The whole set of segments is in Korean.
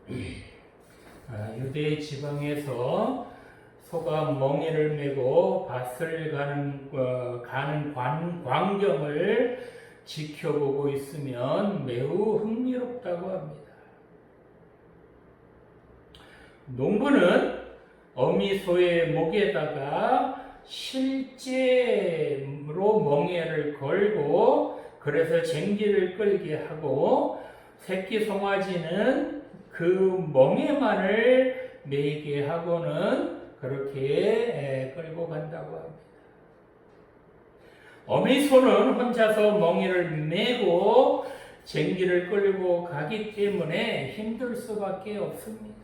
유대 지방에서 소가 멍에를 메고 밭을 가는 광경을 지켜보고 있으면 매우 흥미롭다고 합니다. 농부는 어미소의 목에다가 실제로 멍에를 걸고 그래서 쟁기를 끌게 하고 새끼 송아지는 그 멍에만을 메게 하고는 그렇게 끌고 간다고 합니다. 어미소는 혼자서 멍에를 메고 쟁기를 끌고 가기 때문에 힘들 수밖에 없습니다.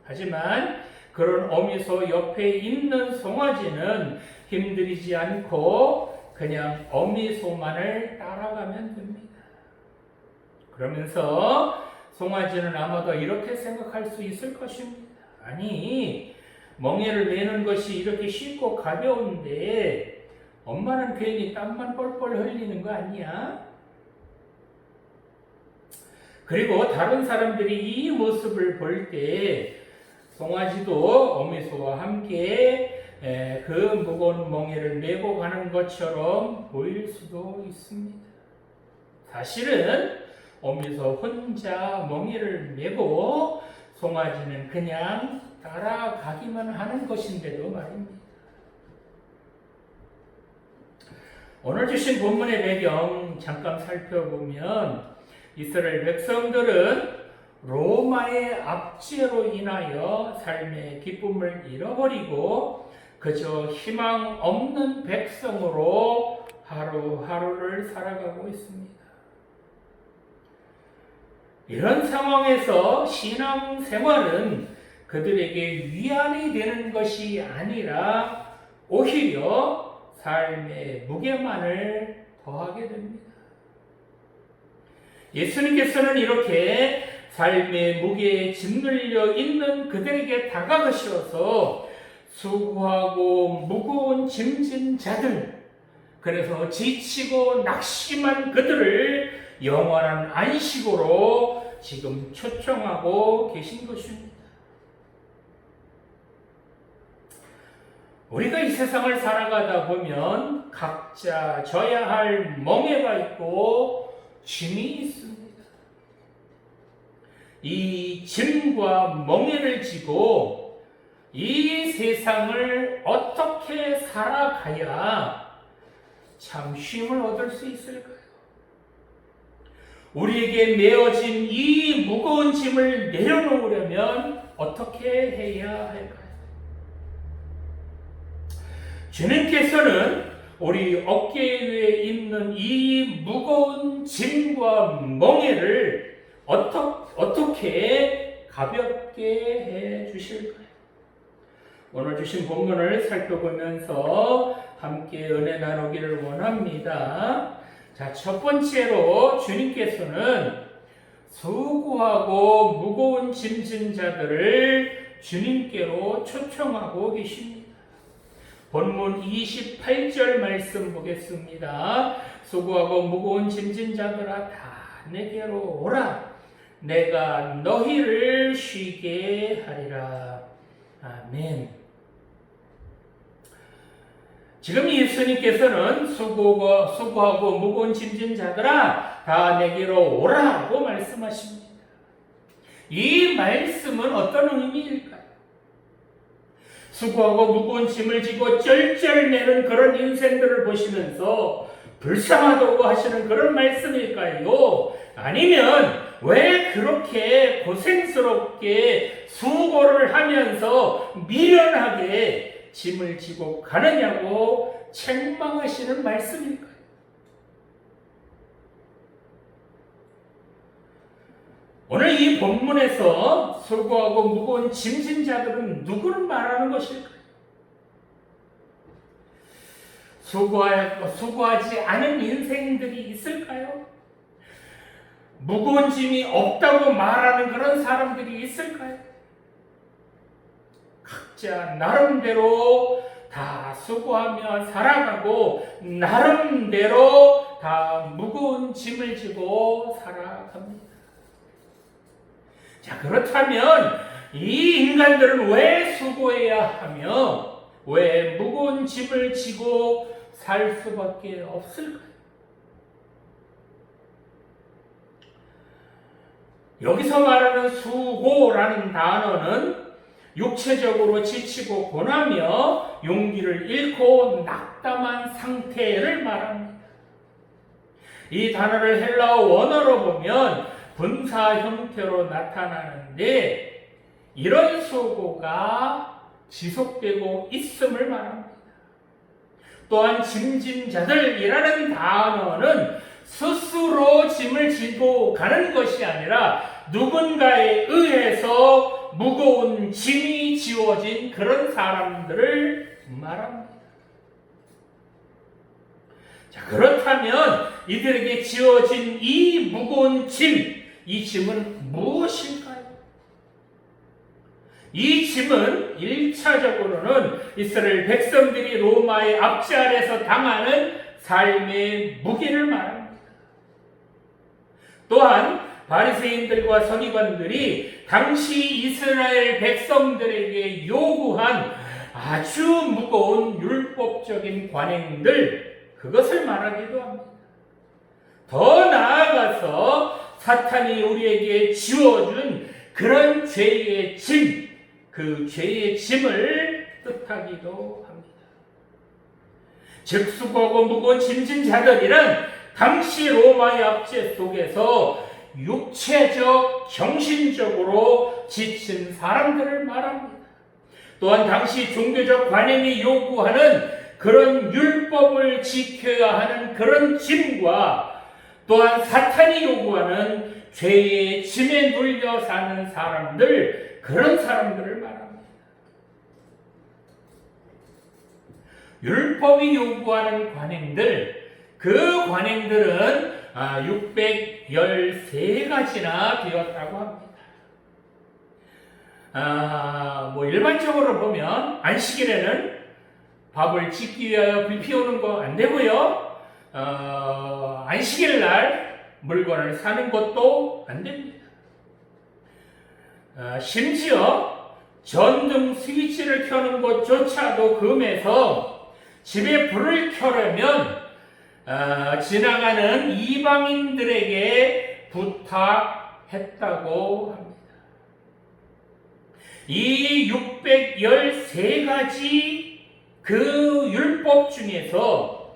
하지만 그런 어미소 옆에 있는 송아지는 힘들이지 않고 그냥 어미소만을 따라가면 됩니다. 그러면서 송아지는 아마도 이렇게 생각할 수 있을 것입니다. 아니, 멍에를 메는 것이 이렇게 쉽고 가벼운데 엄마는 괜히 땀만 뻘뻘 흘리는 거 아니야? 그리고 다른 사람들이 이 모습을 볼 때 송아지도 어미소와 함께 그 무거운 멍에를 메고 가는 것처럼 보일 수도 있습니다. 사실은 어미소 혼자 멍에를 메고 송아지는 그냥 따라가기만 하는 것인데도 말입니다. 오늘 주신 본문의 배경 잠깐 살펴보면 이스라엘 백성들은 로마의 압제로 인하여 삶의 기쁨을 잃어버리고 그저 희망 없는 백성으로 하루하루를 살아가고 있습니다. 이런 상황에서 신앙생활은 그들에게 위안이 되는 것이 아니라 오히려 삶의 무게만을 더하게 됩니다. 예수님께서는 이렇게 삶의 무게에 짓눌려 있는 그들에게 다가가셔서 수고하고 무거운 짐진 자들, 그래서 지치고 낙심한 그들을 영원한 안식으로 지금 초청하고 계신 것입니다. 우리가 이 세상을 살아가다 보면 각자 져야 할 멍에가 있고 짐이 있습니다. 이 짐과 멍에를 지고 이 세상을 어떻게 살아가야 참 쉼을 얻을 수 있을까요? 우리에게 메어진 이 무거운 짐을 내려놓으려면 어떻게 해야 할까요? 주님께서는 우리 어깨 위에 있는 이 무거운 짐과 멍에를 어떻게 가볍게 해 주실까요? 오늘 주신 본문을 살펴보면서 함께 은혜 나누기를 원합니다. 자, 첫 번째로 주님께서는 수고하고 무거운 짐진 자들을 주님께로 초청하고 계십니다. 본문 28절 말씀 보겠습니다. 수고하고 무거운 짐진 자들아 다 내게로 오라. 내가 너희를 쉬게 하리라. 아멘. 지금 예수님께서는 수고하고 무거운 짐진 자들아 다 내게로 오라고 말씀하십니다. 이 말씀은 어떤 의미일까요? 수고하고 무거운 짐을 지고 쩔쩔매는 그런 인생들을 보시면서 불쌍하다고 하시는 그런 말씀일까요? 아니면 왜 그렇게 고생스럽게 수고를 하면서 미련하게 짐을 지고 가느냐고 책망하시는 말씀일까요? 오늘 이 본문에서 수고하고 무거운 짐진 자들은 누구를 말하는 것일까요? 수고하지 않은 인생들이 있을까요? 무거운 짐이 없다고 말하는 그런 사람들이 있을까요? 각자 나름대로 다 수고하며 살아가고 나름대로 다 무거운 짐을 지고 살아갑니다. 자, 그렇다면 이 인간들은 왜 수고해야 하며 왜 무거운 짐을 지고 살 수밖에 없을까요? 여기서 말하는 수고라는 단어는 육체적으로 지치고 고나며 용기를 잃고 낙담한 상태를 말합니다. 이 단어를 헬라어 원어로 보면 분사 형태로 나타나는데 이런 수고가 지속되고 있음을 말합니다. 또한 짐진 자들이라는 단어는 스스로 짐을 지고 가는 것이 아니라 누군가에 의해서 무거운 짐이 지워진 그런 사람들을 말합니다. 자, 그렇다면 이들에게 지워진 이 무거운 짐, 이 짐은 무엇일까요? 이 짐은 1차적으로는 이스라엘 백성들이 로마의 압제 아래서 당하는 삶의 무게를 말합니다. 또한 바리새인들과 서기관들이 당시 이스라엘 백성들에게 요구한 아주 무거운 율법적인 관행들, 그것을 말하기도 합니다. 더 나아가서 사탄이 우리에게 지워준 그런 죄의 짐, 그 죄의 짐을 뜻하기도 합니다. 즉 수고하고 무거운 짐진 자들이란 당시 로마의 압제 속에서 육체적, 정신적으로 지친 사람들을 말합니다. 또한 당시 종교적 관행이 요구하는 그런 율법을 지켜야 하는 그런 짐과 또한 사탄이 요구하는 죄의 짐에 눌려 사는 사람들, 그런 사람들을 말합니다. 율법이 요구하는 관행들, 그 관행들은 613가지나 되었다고 합니다. 일반적으로 보면 안식일에는 밥을 짓기 위하여 불 피우는 거 안 되고요. 안식일 날 물건을 사는 것도 안 됩니다. 심지어 전등 스위치를 켜는 것조차도 금해서 집에 불을 켜려면 지나가는 이방인들에게 부탁했다고 합니다. 이 613가지 그 율법 중에서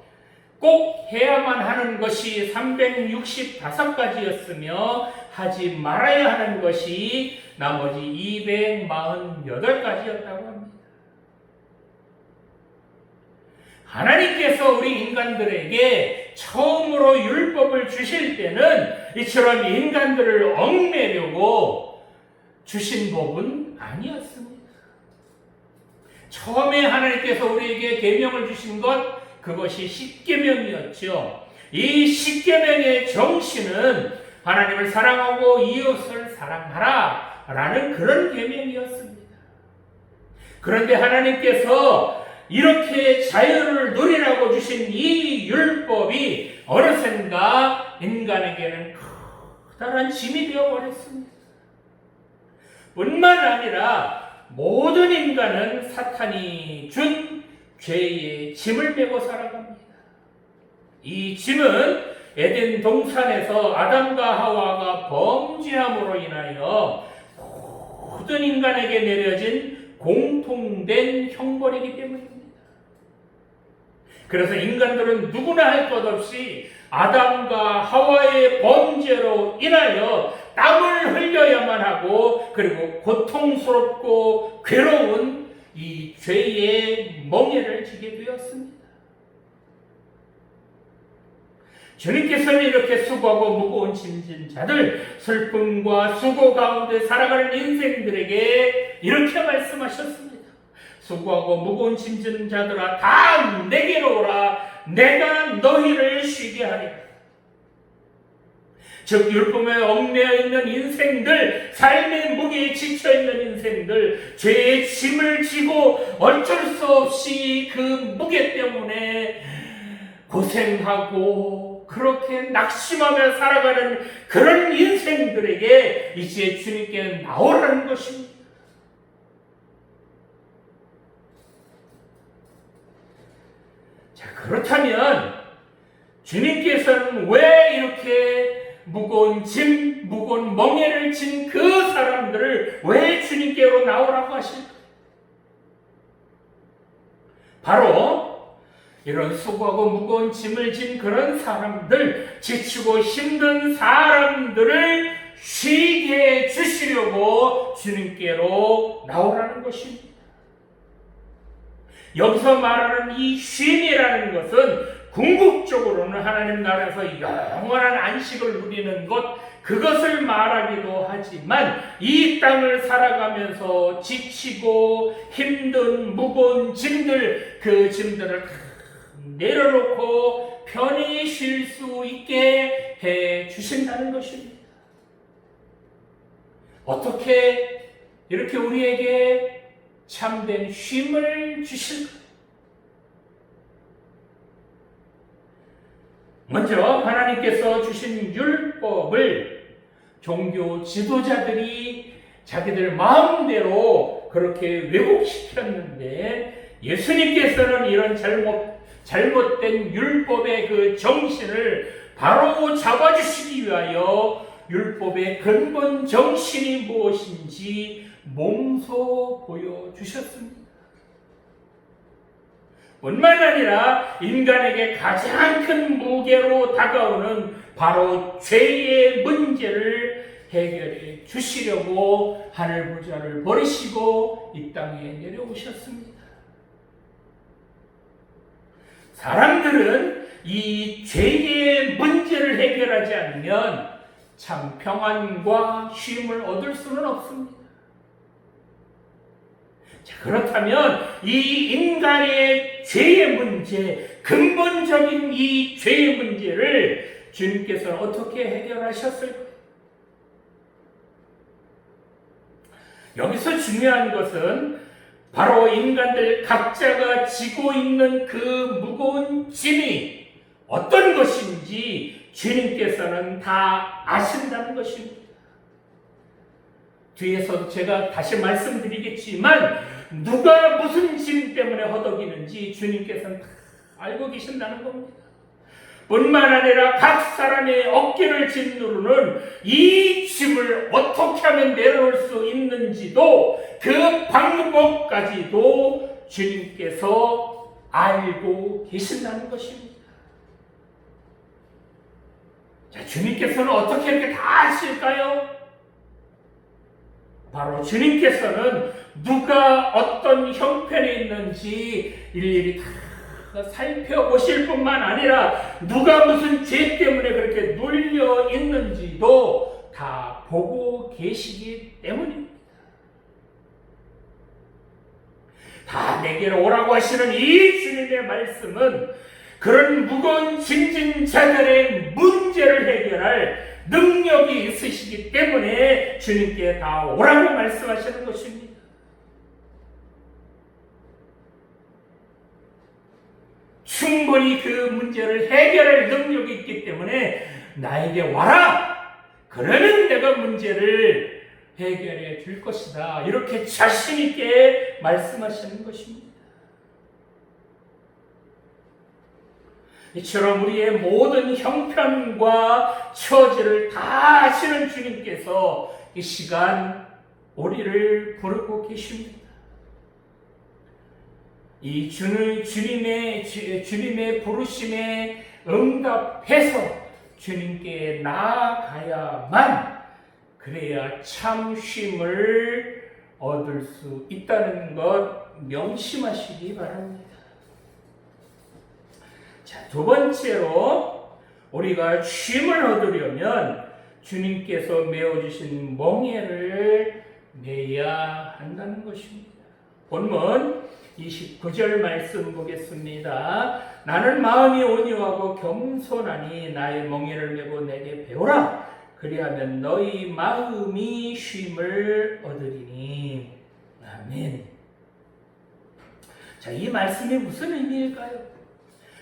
꼭 해야만 하는 것이 365가지였으며 하지 말아야 하는 것이 나머지 248가지였다고 합니다. 하나님께서 우리 인간들에게 처음으로 율법을 주실 때는 이처럼 인간들을 얽매려고 주신 법은 아니었습니다. 처음에 하나님께서 우리에게 계명을 주신 것, 그것이 십계명이었죠. 이 십계명의 정신은 하나님을 사랑하고 이웃을 사랑하라 라는 그런 계명이었습니다. 그런데 하나님께서 이렇게 자유를 누리라고 주신 이 율법이 어느샌가 인간에게는 커다란 짐이 되어버렸습니다. 뿐만 아니라 모든 인간은 사탄이 준 죄의 짐을 메고 살아갑니다. 이 짐은 에덴 동산에서 아담과 하와가 범죄함으로 인하여 모든 인간에게 내려진 공통된 형벌이기 때문입니다. 그래서 인간들은 누구나 할 것 없이 아담과 하와의 범죄로 인하여 땀을 흘려야만 하고 그리고 고통스럽고 괴로운 이 죄의 멍에를 지게 되었습니다. 주님께서는 이렇게 수고하고 무거운 짐진 자들, 슬픔과 수고 가운데 살아가는 인생들에게 이렇게 말씀하셨습니다. 수고하고 무거운 짐진 자들아, 다 내게로 오라. 내가 너희를 쉬게 하리라. 즉 율법에 얽매여 있는 인생들, 삶의 무게에 지쳐있는 인생들, 죄의 짐을 지고 어쩔 수 없이 그 무게 때문에 고생하고 그 그렇게 낙심하며 살아가는 그런 인생들에게 이제 주님께 나오라는 것입니다. 자, 그렇다면 주님께서는 왜 이렇게 무거운 짐, 무거운 멍에를 진 그 사람들을 왜 주님께로 나오라고 하실까? 바로 이런 수고하고 무거운 짐을 진 그런 사람들, 지치고 힘든 사람들을 쉬게 해주시려고 주님께로 나오라는 것입니다. 여기서 말하는 이 쉼이라는 것은 궁극적으로는 하나님 나라에서 영원한 안식을 누리는 것, 그것을 말하기도 하지만 이 땅을 살아가면서 지치고 힘든 무거운 짐들, 그 짐들을 내려놓고 편히 쉴 수 있게 해 주신다는 것입니다. 어떻게 이렇게 우리에게 참된 쉼을 주실까? 먼저 하나님께서 주신 율법을 종교 지도자들이 자기들 마음대로 그렇게 왜곡시켰는데, 예수님께서는 이런 잘못된 율법의 그 정신을 바로 잡아주시기 위하여 율법의 근본 정신이 무엇인지 몸소 보여주셨습니다. 뿐만 아니라 인간에게 가장 큰 무게로 다가오는 바로 죄의 문제를 해결해 주시려고 하늘 부자를 버리시고 이 땅에 내려오셨습니다. 사람들은 이 죄의 문제를 해결하지 않으면 참 평안과 쉼을 얻을 수는 없습니다. 자, 그렇다면 이 인간의 죄의 문제, 근본적인 이 죄의 문제를 주님께서는 어떻게 해결하셨을까? 여기서 중요한 것은 바로 인간들 각자가 지고 있는 그 무거운 짐이 어떤 것인지 주님께서는 다 아신다는 것입니다. 뒤에서도 제가 다시 말씀드리겠지만 누가 무슨 짐 때문에 허덕이는지 주님께서는 다 알고 계신다는 겁니다. 뿐만 아니라 각 사람의 어깨를 짓누르는 이 짐을 어떻게 하면 내려올 수 있는지도, 그 방법까지도 주님께서 알고 계신다는 것입니다. 자, 주님께서는 어떻게 이렇게 다 아실까요? 바로 주님께서는 누가 어떤 형편에 있는지 일일이 다 살펴보실 뿐만 아니라 누가 무슨 죄 때문에 그렇게 눌려 있는지도 다 보고 계시기 때문입니다. 다 내게로 오라고 하시는 이 주님의 말씀은 그런 무거운 짐진 자들의 문제를 해결할 능력이 있으시기 때문에 주님께 다 오라고 말씀하시는 것입니다. 충분히 그 문제를 해결할 능력이 있기 때문에 나에게 와라! 그러면 내가 문제를 해결해 줄 것이다. 이렇게 자신 있게 말씀하시는 것입니다. 이처럼 우리의 모든 형편과 처지를 다 아시는 주님께서 이 시간 우리를 부르고 계십니다. 이 주님의 부르심에 응답해서 주님께 나아가야만 그래야 참 쉼을 얻을 수 있다는 것 명심하시기 바랍니다. 자, 두 번째로 우리가 쉼을 얻으려면 주님께서 메어주신 멍에를 내야 한다는 것입니다. 본문 29절 말씀 보겠습니다. 나는 마음이 온유하고 겸손하니 나의 멍에를 메고 내게 배우라. 그리하면 너희 마음이 쉼을 얻으리니. 아멘. 자, 이 말씀이 무슨 의미일까요?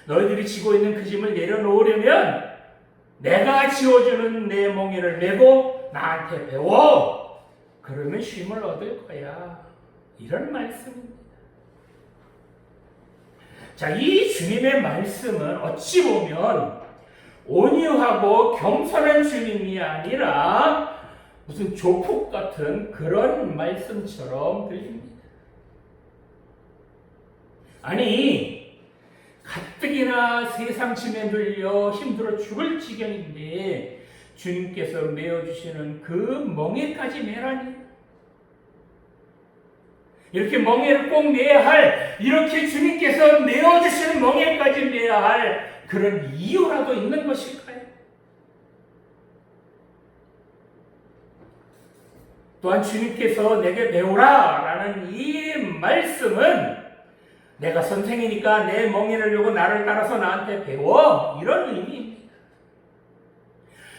너희들이 지고 있는 그 짐을 내려놓으려면 내가 지어주는 내 멍에를 메고 나한테 배워. 그러면 쉼을 얻을 거야. 이런 말씀입니다. 자, 이 주님의 말씀은 어찌 보면 온유하고 겸손한 주님이 아니라 무슨 조폭 같은 그런 말씀처럼 들립니다. 아니, 가뜩이나 세상 짐에 눌려 힘들어 죽을 지경인데 주님께서 메어주시는 그 멍에까지 메라니. 이렇게 멍에를 꼭 메야 할, 이렇게 주님께서 메어주시는 멍에까지 메야 할 그런 이유라도 있는 것일까요? 또한 주님께서 내게 배우라 라는 이 말씀은 내가 선생이니까 내 멍에를 열고 나를 따라서 나한테 배워, 이런 의미입니다.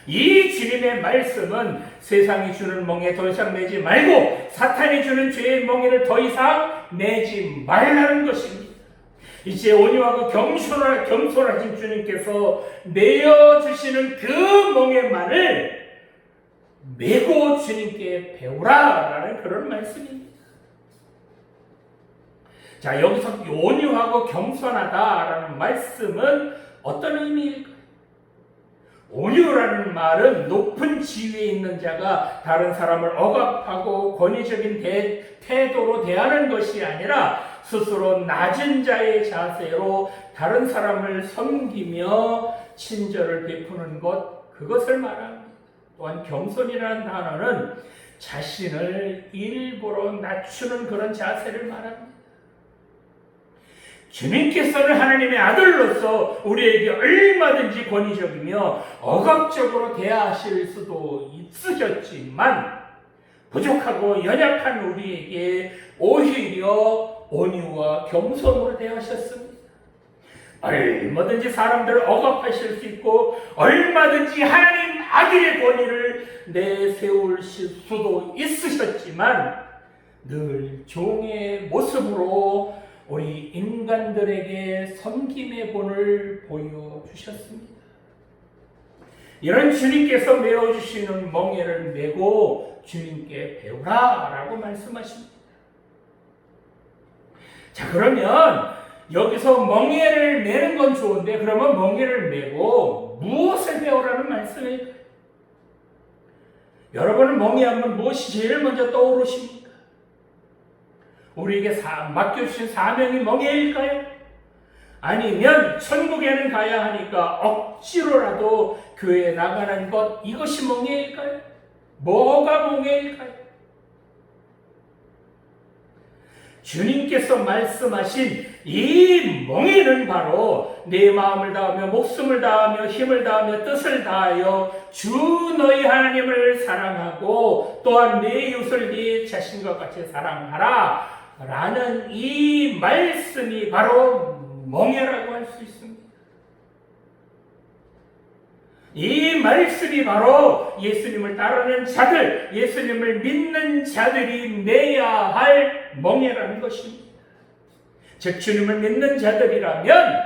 이 주님의 말씀은 세상이 주는 멍에 더 이상 내지 말고 사탄이 주는 죄의 멍에를 더 이상 내지 말라는 것입니다. 이제 온유하고 겸손하신 주님께서 내어주시는 그 멍에만을 메고 주님께 배우라 라는 그런 말씀입니다. 자, 여기서 온유하고 겸손하다라는 말씀은 어떤 의미일까요? 온유라는 말은 높은 지위에 있는 자가 다른 사람을 억압하고 권위적인 태도로 대하는 것이 아니라 스스로 낮은 자의 자세로 다른 사람을 섬기며 친절을 베푸는 것, 그것을 말합니다. 또한 겸손이라는 단어는 자신을 일부러 낮추는 그런 자세를 말합니다. 주님께서는 하나님의 아들로서 우리에게 얼마든지 권위적이며 억압적으로 대하실 수도 있으셨지만 부족하고 연약한 우리에게 오히려 온유와 겸손으로 대하셨습니다. 얼마든지 사람들을 억압하실 수 있고 얼마든지 하나님 아들의 권위를 내세울 수도 있으셨지만 늘 종의 모습으로 우리 인간들에게 섬김의 본을 보여주셨습니다. 이런 주님께서 메어주시는 멍에를 메고 주님께 배우라 라고 말씀하십니다. 자, 그러면 여기서 멍에를 메는 건 좋은데 그러면 멍에를 메고 무엇을 배우라는 말씀일까요? 여러분은 멍에하면 무엇이 제일 먼저 떠오르십니까? 우리에게 맡겨주신 사명이 멍에일까요? 아니면 천국에는 가야 하니까 억지로라도 교회에 나가는 것, 이것이 멍에일까요? 뭐가 멍에일까요? 주님께서 말씀하신 이 멍에는 바로 내 마음을 다하며 목숨을 다하며 힘을 다하며 뜻을 다하여 주 너희 하나님을 사랑하고 또한 내 이웃을 네 자신과 같이 사랑하라 라는 이 말씀이 바로 멍에라고 할 수 있습니다. 이 말씀이 바로 예수님을 따르는 자들, 예수님을 믿는 자들이 내야 할 멍에라는 것입니다. 즉 주님을 믿는 자들이라면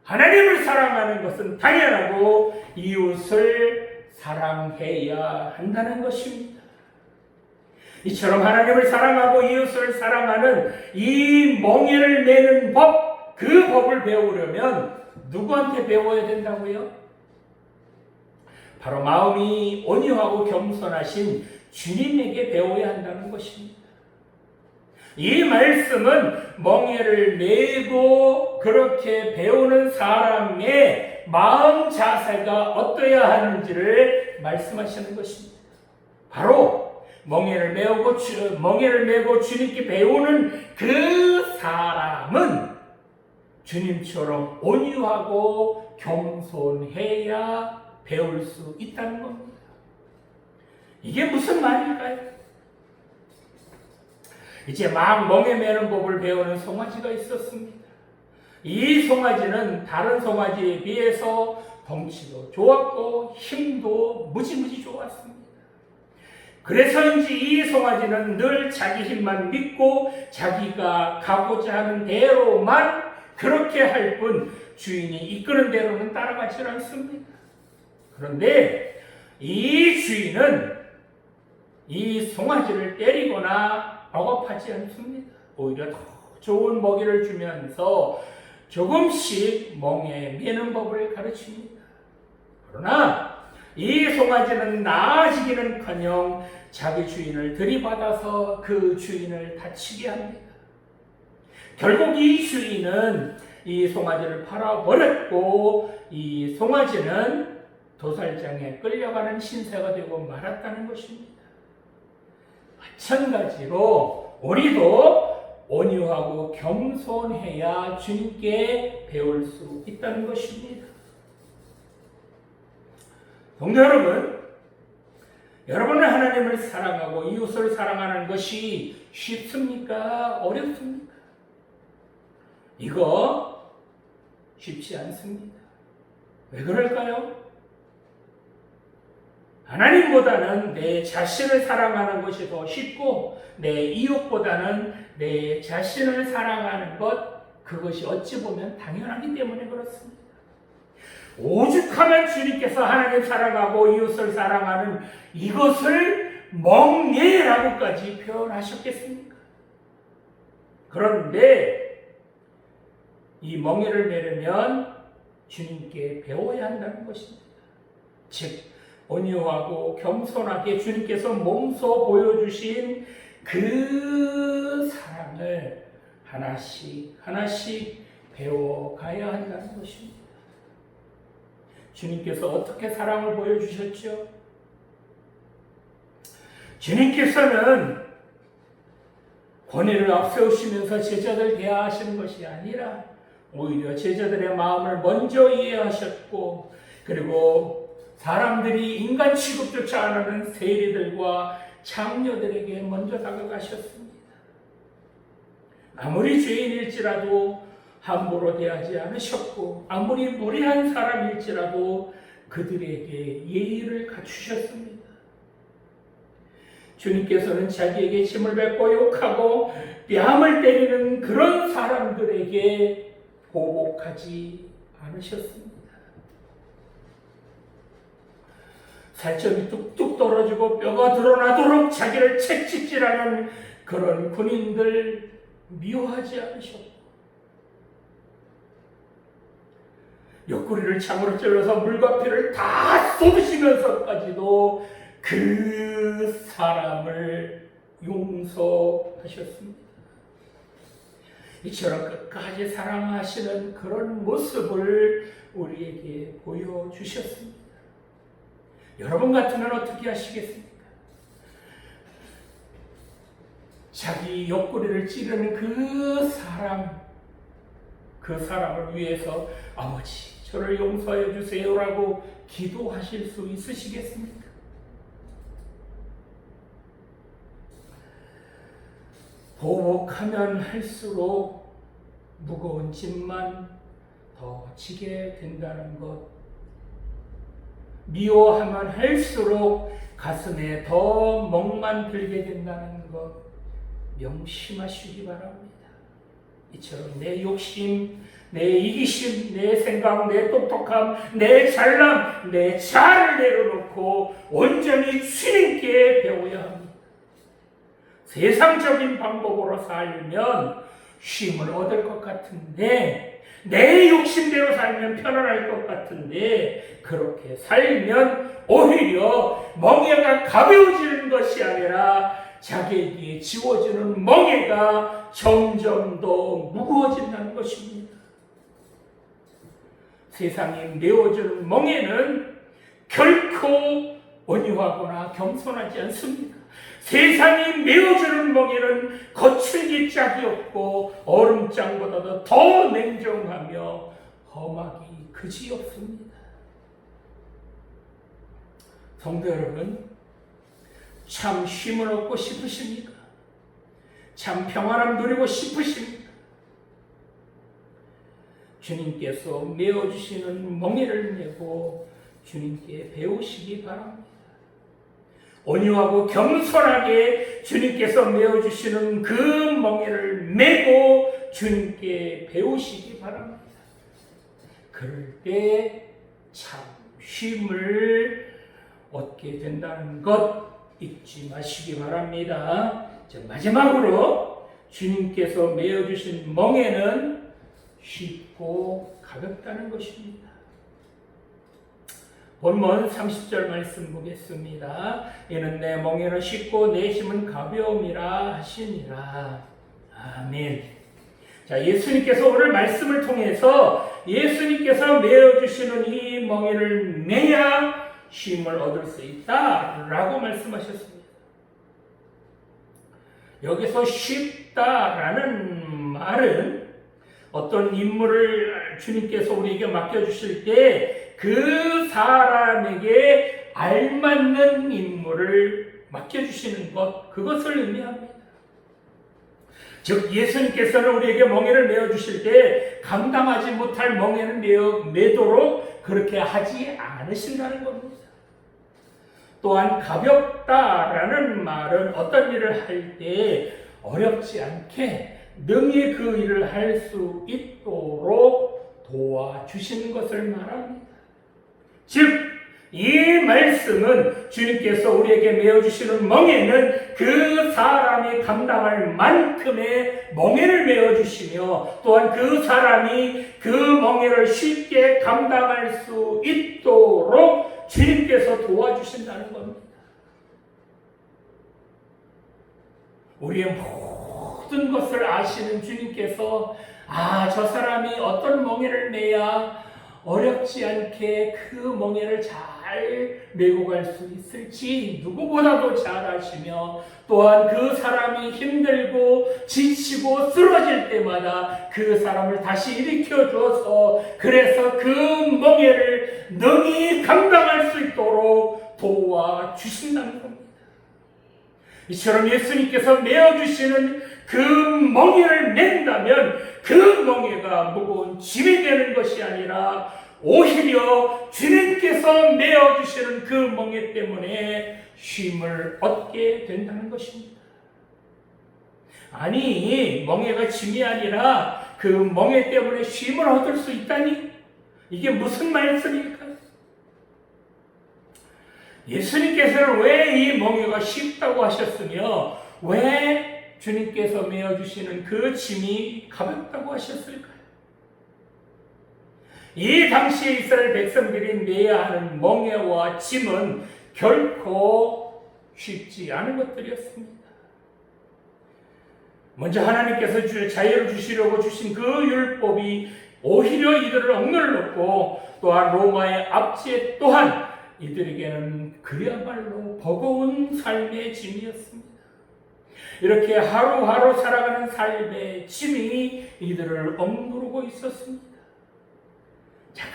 하나님을 사랑하는 것은 당연하고 이웃을 사랑해야 한다는 것입니다. 이처럼 하나님을 사랑하고 이웃을 사랑하는 이 멍에를 메는 법, 그 법을 배우려면 누구한테 배워야 된다고요? 바로 마음이 온유하고 겸손하신 주님에게 배워야 한다는 것입니다. 이 말씀은 멍에를 메고 그렇게 배우는 사람의 마음 자세가 어떠해야 하는지를 말씀하시는 것입니다. 바로 멍에를 메고 주님께 배우는 그 사람은 주님처럼 온유하고 겸손해야 배울 수 있다는 겁니다. 이게 무슨 말일까요? 이제 막 멍에 매는 법을 배우는 송아지가 있었습니다. 이 송아지는 다른 송아지에 비해서 덩치도 좋았고 힘도 무지무지 좋았습니다. 그래서인지 이 송아지는 늘 자기 힘만 믿고 자기가 가고자 하는 대로만 그렇게 할 뿐 주인이 이끄는 대로는 따라가지 않습니다. 그런데 이 주인은 이 송아지를 때리거나 억압하지 않습니다. 오히려 더 좋은 먹이를 주면서 조금씩 멍에 매는 법을 가르칩니다. 그러나 이 송아지는 나아지기는커녕 자기 주인을 들이받아서 그 주인을 다치게 합니다. 결국 이 주인은 이 송아지를 팔아버렸고 이 송아지는 도살장에 끌려가는 신세가 되고 말았다는 것입니다. 마찬가지로 우리도 온유하고 겸손해야 주님께 배울 수 있다는 것입니다. 성도 여러분, 여러분은 하나님을 사랑하고 이웃을 사랑하는 것이 쉽습니까? 어렵습니까? 이거 쉽지 않습니다. 왜 그럴까요? 하나님보다는 내 자신을 사랑하는 것이 더 쉽고 내 이웃보다는 내 자신을 사랑하는 것, 그것이 어찌 보면 당연하기 때문에 그렇습니다. 오죽하면 주님께서 하나님 사랑하고 이웃을 사랑하는 이것을 멍예라고까지 표현하셨겠습니까? 그런데 이 멍예를 매려면 주님께 배워야 한다는 것입니다. 즉 온유하고 겸손하게 주님께서 몸소 보여주신 그 사랑을 하나씩 하나씩 배워가야 한다는 것입니다. 주님께서 어떻게 사랑을 보여주셨죠? 주님께서는 권위를 앞세우시면서 제자들 대하시는 것이 아니라 오히려 제자들의 마음을 먼저 이해하셨고, 그리고 사람들이 인간 취급조차 안 하는 세리들과 장녀들에게 먼저 다가가셨습니다. 아무리 죄인일지라도 함부로 대하지 않으셨고, 아무리 무례한 사람일지라도 그들에게 예의를 갖추셨습니다. 주님께서는 자기에게 침을 뱉고 욕하고 뺨을 때리는 그런 사람들에게 보복하지 않으셨습니다. 살점이 뚝뚝 떨어지고 뼈가 드러나도록 자기를 채찍질하는 그런 군인들 미워하지 않으셨고, 옆구리를 창으로 찔러서 물과 피를 다 쏟으시면서까지도 그 사람을 용서하셨습니다. 이처럼 끝까지 사랑하시는 그런 모습을 우리에게 보여주셨습니다. 여러분 같으면 어떻게 하시겠습니까? 자기 옆구리를 찌르는 그 사람을 위해서 아버지 저를 용서해 주세요라고 기도하실 수 있으시겠습니까? 보복하면 할수록 무거운 짐만 더 지게 된다는 것, 미워하면 할수록 가슴에 더 멍만 들게 된다는 것 명심하시기 바랍니다. 이처럼 내 욕심, 내 이기심, 내 생각, 내 똑똑함, 내 잘남, 내 자아를 내려놓고 온전히 주님께 배워야 합니다. 세상적인 방법으로 살면 쉼을 얻을 것 같은데, 내 욕심대로 살면 편안할 것 같은데, 그렇게 살면 오히려 멍에가 가벼워지는 것이 아니라 자기에게 지워지는 멍에가 점점 더 무거워진다는 것입니다. 세상이 메워주는 멍에는 결코 온유하거나 겸손하지 않습니다. 세상이 메워주는 멍에는 거칠기 짝이 없고 얼음장보다도 더 냉정하며 험하기 그지없습니다. 성도 여러분, 참 쉼을 얻고 싶으십니까? 참 평안함 누리고 싶으십니까? 주님께서 메워주시는 멍에를 메고 주님께 배우시기 바랍니다. 온유하고 겸손하게 주님께서 메워주시는 그 멍에를 메고 주님께 배우시기 바랍니다. 그럴 때 참 쉼을 얻게 된다는 것 잊지 마시기 바랍니다. 자, 마지막으로 주님께서 메어주신 멍에는 쉽고 가볍다는 것입니다. 본문 30절 말씀 보겠습니다. 이는 내 멍에는 쉽고 내 힘은 가벼움이라 하시니라. 아멘. 자, 예수님께서 오늘 말씀을 통해서 예수님께서 메어주시는 이 멍에를 매야 쉼을 얻을 수 있다라고 말씀하셨습니다. 여기서 쉽다라는 말은 어떤 임무를 주님께서 우리에게 맡겨주실 때 그 사람에게 알맞는 임무를 맡겨주시는 것, 그것을 의미합니다. 즉 예수님께서는 우리에게 멍에를 메어주실 때 감당하지 못할 멍에는 매도록 그렇게 하지 않으신다는 겁니다. 또한 가볍다라는 말은 어떤 일을 할 때 어렵지 않게 능히 그 일을 할 수 있도록 도와주시는 것을 말합니다. 즉 이 말씀은 주님께서 우리에게 메어주시는 멍에는 그 사람이 감당할 만큼의 멍에를 메어주시며 또한 그 사람이 그 멍에를 쉽게 감당할 수 있도록 주님께서 도와주신다는 겁니다. 우리의 모든 것을 아시는 주님께서 저 사람이 어떤 멍에를 메야 어렵지 않게 그 멍에를 잘 메고 갈 수 있을지 누구보다도 잘 아시며 또한 그 사람이 힘들고 지치고 쓰러질 때마다 그 사람을 다시 일으켜 주어서 그래서 그 멍에를 능히 감당할 수 있도록 도와주신다는 겁니다. 이처럼 예수님께서 메어주시는 그 멍에를 맨다면 그 멍에가 무거운 짐이 되는 것이 아니라 오히려 주님께서 메어주시는 그 멍에 때문에 쉼을 얻게 된다는 것입니다. 아니, 멍에가 짐이 아니라 그 멍에 때문에 쉼을 얻을 수 있다니? 이게 무슨 말씀일까요? 예수님께서는 왜 이 멍에가 쉽다고 하셨으며 왜 주님께서 메어주시는 그 짐이 가볍다고 하셨을까요? 이 당시에 이스라엘 백성들이 메야 하는 멍에와 짐은 결코 쉽지 않은 것들이었습니다. 먼저 하나님께서 자유를 주시려고 주신 그 율법이 오히려 이들을 억눌렀고 또한 로마의 압제 또한 이들에게는 그야말로 버거운 삶의 짐이었습니다. 이렇게 하루하루 살아가는 삶의 짐이 이들을 억누르고 있었습니다. 자,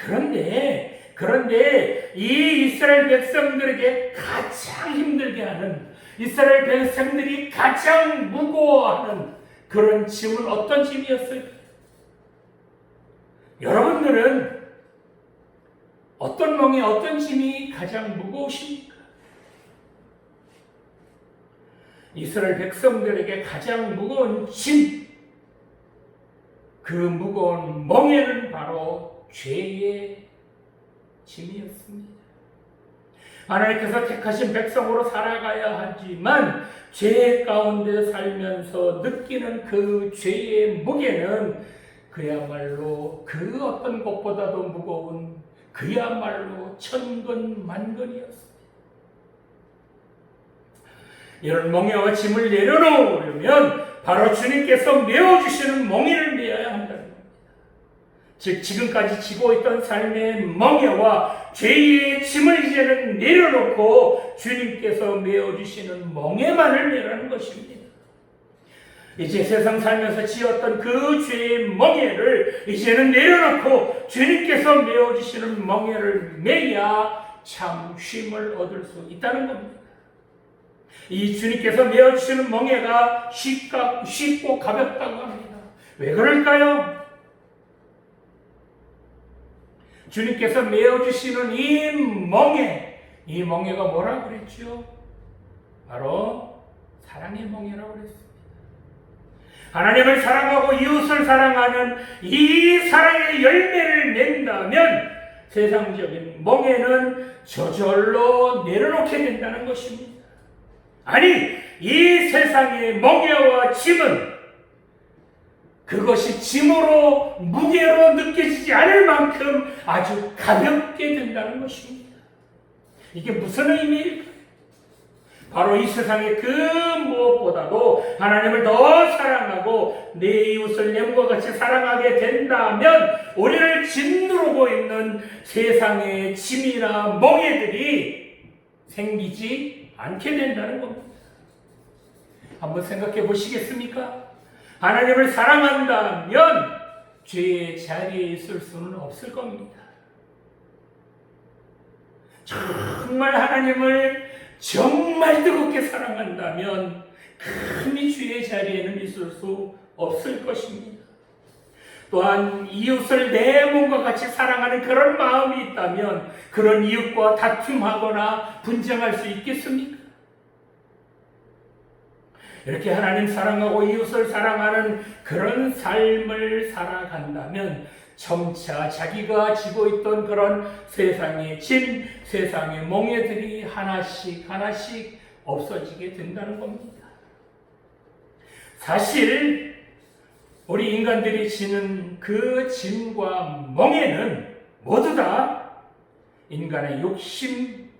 그런데 이 이스라엘 백성들에게 가장 힘들게 하는, 이스라엘 백성들이 가장 무거워하는 그런 짐은 어떤 짐이었을까요? 여러분들은 어떤 멍에 어떤 짐이 가장 무거우십니까? 이스라엘 백성들에게 가장 무거운 짐, 그 무거운 멍에는 바로 죄의 짐이었습니다. 하나님께서 택하신 백성으로 살아가야 하지만 죄 가운데 살면서 느끼는 그 죄의 무게는 그야말로 그 어떤 것보다도 무거운 그야말로 천근만근이었습니다. 이런 멍에와 짐을 내려놓으려면 바로 주님께서 메어주시는 멍에를 메어야 한다는 겁니다. 즉 지금까지 지고 있던 삶의 멍에와 죄의 짐을 이제는 내려놓고 주님께서 메어주시는 멍에만을 메라는 것입니다. 이제 세상 살면서 지었던 그 죄의 멍에를 이제는 내려놓고 주님께서 메어주시는 멍에를 메야 참 쉼을 얻을 수 있다는 겁니다. 이 주님께서 메어주시는 멍에가 쉽고 가볍다고 합니다. 왜 그럴까요? 주님께서 메어주시는 이 멍에가 뭐라고 그랬죠? 바로 사랑의 멍에라고 그랬습니다. 하나님을 사랑하고 이웃을 사랑하는 이 사랑의 열매를 맺는다면 세상적인 멍에는 저절로 내려놓게 된다는 것입니다. 아니, 이 세상의 멍에와 짐은 그것이 짐으로 무게로 느껴지지 않을 만큼 아주 가볍게 된다는 것입니다. 이게 무슨 의미일까? 바로 이 세상의 그 무엇보다도 하나님을 더 사랑하고 내 이웃을 내 몸과 같이 사랑하게 된다면 우리를 짓누르고 있는 세상의 짐이나 멍에들이 생기지 않게 된다는 겁니다. 한번 생각해 보시겠습니까? 하나님을 사랑한다면 죄의 자리에 있을 수는 없을 겁니다. 정말 하나님을 정말 뜨겁게 사랑한다면 감히 주의 자리에는 있을 수 없을 것입니다. 또한 이웃을 내 몸과 같이 사랑하는 그런 마음이 있다면 그런 이웃과 다툼하거나 분쟁할 수 있겠습니까? 이렇게 하나님 사랑하고 이웃을 사랑하는 그런 삶을 살아간다면 점차 자기가 지고 있던 그런 세상의 짐, 세상의 멍에들이 하나씩 하나씩 없어지게 된다는 겁니다. 사실 우리 인간들이 지는 그 짐과 멍에는 모두 다 인간의 욕심에서부터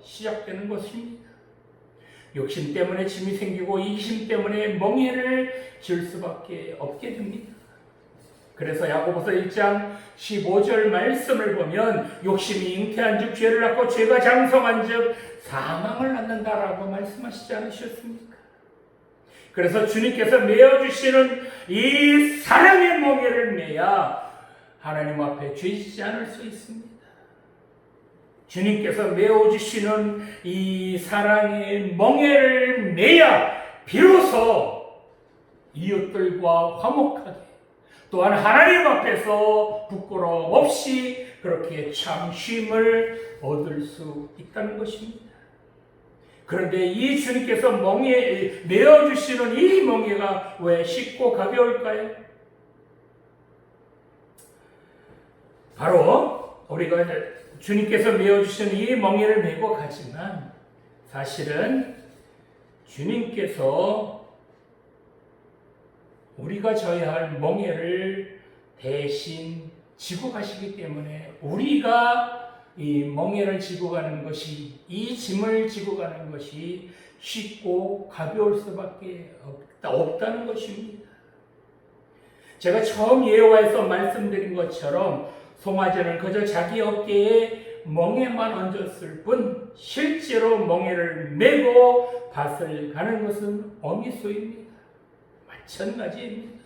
시작되는 것입니다. 욕심 때문에 짐이 생기고 이기심 때문에 멍에를 질 수밖에 없게 됩니다. 그래서 야고보서 1장 15절 말씀을 보면 욕심이 잉태한 즉 죄를 낳고 죄가 장성한 즉 사망을 낳는다라고 말씀하시지 않으셨습니까? 그래서 주님께서 메어주시는 이 사랑의 멍에를 매야 하나님 앞에 죄지지 않을 수 있습니다. 주님께서 메어주시는 이 사랑의 멍에를 매야 비로소 이웃들과 화목하게 또한 하나님 앞에서 부끄러움 없이 그렇게 참 쉼을 얻을 수 있다는 것입니다. 그런데 이 주님께서 메어주시는 이 멍에가 왜 쉽고 가벼울까요? 바로 우리가 주님께서 메어주시는 이 멍에를 메고 가지만 사실은 주님께서 우리가 져야 할 멍에를 대신 지고 가시기 때문에 우리가 이 멍에를 지고 가는 것이 이 짐을 지고 가는 것이 쉽고 가벼울 수밖에 없다는 것입니다. 제가 처음 예화에서 말씀드린 것처럼 송아지는 그저 자기 어깨에 멍에만 얹었을 뿐 실제로 멍에를 메고 밭을 가는 것은 어미소입니다. 마찬가지입니다.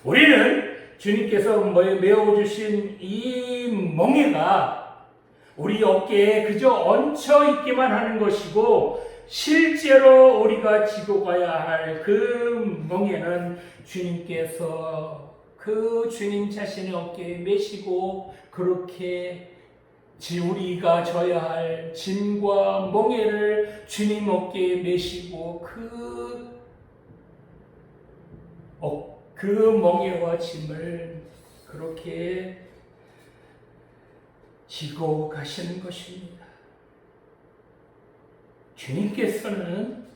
우리는 주님께서 메어주신 이 멍에가 우리 어깨에 그저 얹혀 있기만 하는 것이고 실제로 우리가 지고 가야 할 그 멍에는 주님께서 그 주님 자신의 어깨에 메시고 그렇게 우리가 져야 할 짐과 멍에를 주님 어깨에 메시고 그 멍에와 짐을 그렇게 지고 가시는 것입니다. 주님께서는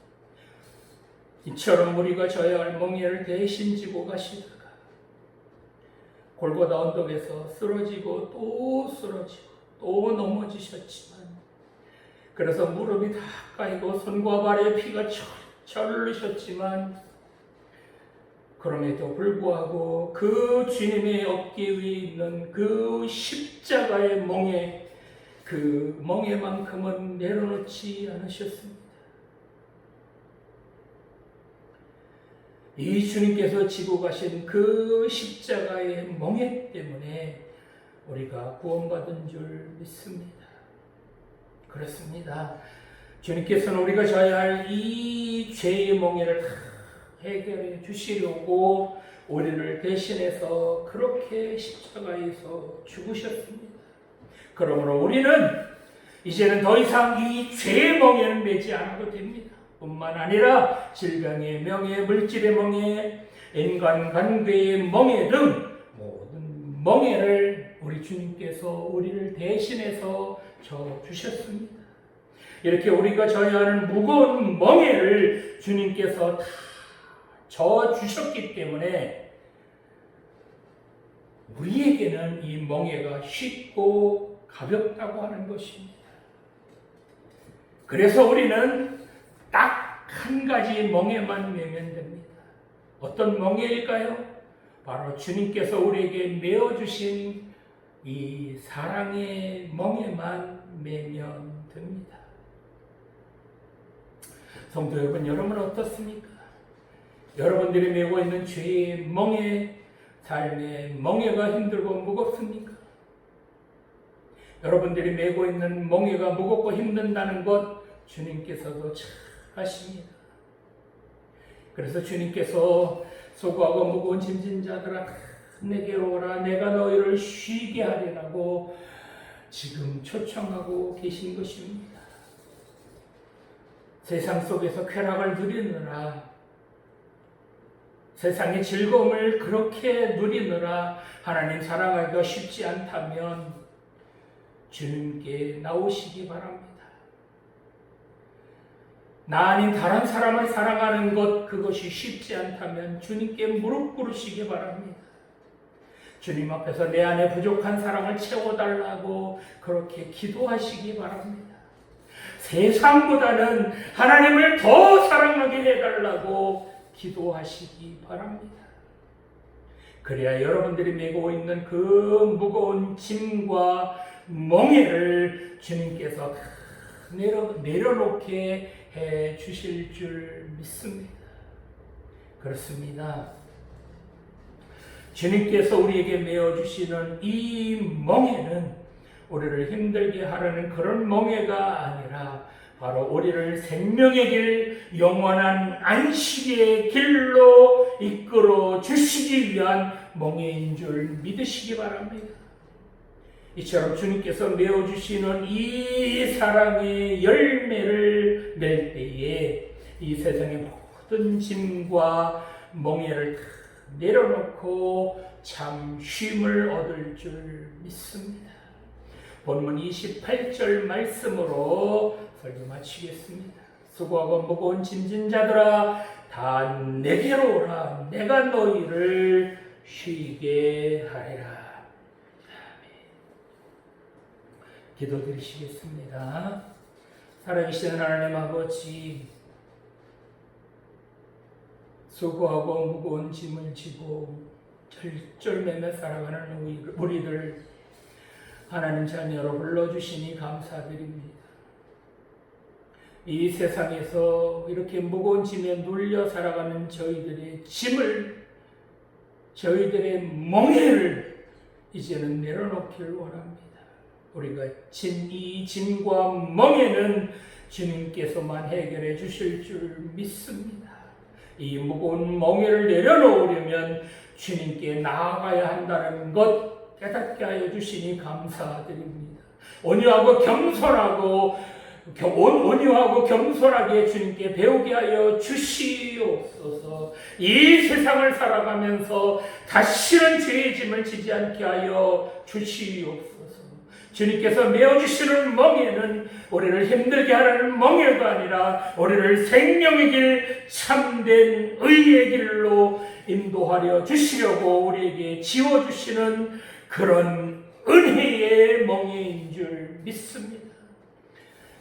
이처럼 우리가 져야 할 멍에를 대신 지고 가시다가 골고다 언덕에서 쓰러지고 또 쓰러지고 또 넘어지셨지만 그래서 무릎이 다 까이고 손과 발에 피가 철철 흐르셨지만 그럼에도 불구하고 그 주님의 어깨 위에 있는 그 십자가의 멍에 그 멍에만큼은 내려놓지 않으셨습니다. 이 주님께서 지고 가신 그 십자가의 멍에 때문에 우리가 구원받은 줄 믿습니다. 그렇습니다. 주님께서는 우리가 져야 할 이 죄의 멍에를 해결해 주시려고 우리를 대신해서 그렇게 십자가에서 죽으셨습니다. 그러므로 우리는 이제는 더 이상 이 죄의 멍에는 매지 않아도 됩니다. 뿐만 아니라 질병의 멍에, 물질의 멍에, 인간관계의 멍에 등 모든 멍에를 우리 주님께서 우리를 대신해서 져 주셨습니다. 이렇게 우리가 져야 하는 무거운 멍에를 주님께서 다 져 주셨기 때문에 우리에게는 이 멍에가 쉽고 가볍다고 하는 것입니다. 그래서 우리는 딱 한 가지 멍에만 매면 됩니다. 어떤 멍에일까요? 바로 주님께서 우리에게 메어주신 이 사랑의 멍에만 매면 됩니다. 성도 여러분, 여러분은 어떻습니까? 여러분들이 메고 있는 죄의 멍에, 삶의 멍에가 힘들고 무겁습니까? 여러분들이 메고 있는 멍에가 무겁고 힘든다는 것 주님께서도 잘 아십니다. 그래서 주님께서 수고하고 무거운 짐진 자들아 내게로 오라, 내가 너희를 쉬게 하리라고 지금 초청하고 계신 것입니다. 세상 속에서 쾌락을 누리느라, 세상의 즐거움을 그렇게 누리느라 하나님 사랑하기가 쉽지 않다면 주님께 나오시기 바랍니다. 나 아닌 다른 사람을 사랑하는 것, 그것이 쉽지 않다면 주님께 무릎 꿇으시기 바랍니다. 주님 앞에서 내 안에 부족한 사랑을 채워달라고 그렇게 기도하시기 바랍니다. 세상보다는 하나님을 더 사랑하게 해달라고 기도하시기 바랍니다. 그래야 여러분들이 메고 있는 그 무거운 짐과 멍에를 주님께서 내려놓게 해 주실 줄 믿습니다. 그렇습니다. 주님께서 우리에게 메어주시는 이 멍에는 우리를 힘들게 하려는 그런 멍에가 아니라 바로 우리를 생명의 길, 영원한 안식의 길로 이끌어 주시기 위한 멍에인 줄 믿으시기 바랍니다. 이처럼 주님께서 메어주시는 이 사랑의 열매를 낼 때에 이 세상의 모든 짐과 멍에를 내려놓고 참 쉼을 얻을 줄 믿습니다. 본문 28절 말씀으로 설교 마치겠습니다. 수고하고 무거운 짐진 자들아 다 내게로 오라, 내가 너희를 쉬게 하리라. 기도드리시겠습니다. 살아계신 하나님 아버지, 수고하고 무거운 짐을 지고 절절매며 살아가는 우리들 하나님 자녀로 불러주시니 감사드립니다. 이 세상에서 이렇게 무거운 짐에 눌려 살아가는 저희들의 짐을, 저희들의 멍에를 이제는 내려놓기를 원합니다. 우리가 이 짐과 멍에는 주님께서만 해결해 주실 줄 믿습니다. 이 무거운 멍에를 내려놓으려면 주님께 나아가야 한다는 것 깨닫게 하여 주시니 감사드립니다. 온유하고 겸손하게 주님께 배우게 하여 주시옵소서. 이 세상을 살아가면서 다시는 죄의 짐을 지지 않게 하여 주시옵소서. 주님께서 메어주시는 멍에는 우리를 힘들게 하라는 멍에가 아니라 우리를 생명의 길, 참된 의의 길로 인도하려 주시려고 우리에게 지워주시는 그런 은혜의 멍에인 줄 믿습니다.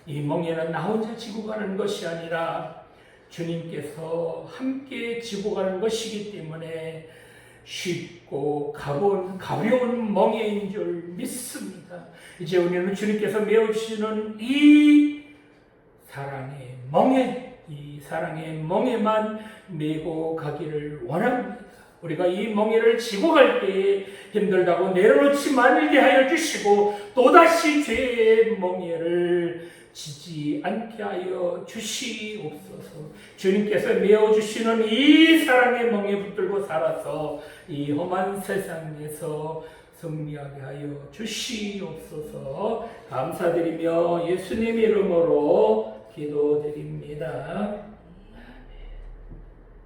이 멍에는 나 혼자 지고 가는 것이 아니라 주님께서 함께 지고 가는 것이기 때문에 쉽고 가벼운 멍에인 줄 믿습니다. 이제 우리는 주님께서 메어주시는 이 사랑의 멍에만 메고 가기를 원합니다. 우리가 이 멍에를 지고 갈 때에 힘들다고 내려놓지 말게 하여 주시고 또다시 죄의 멍에를 지지 않게 하여 주시옵소서. 주님께서 메어주시는 이 사랑의 멍에 붙들고 살아서 이 험한 세상에서 승리하게 하여 주시옵소서. 감사드리며 예수님 이름으로 기도드립니다.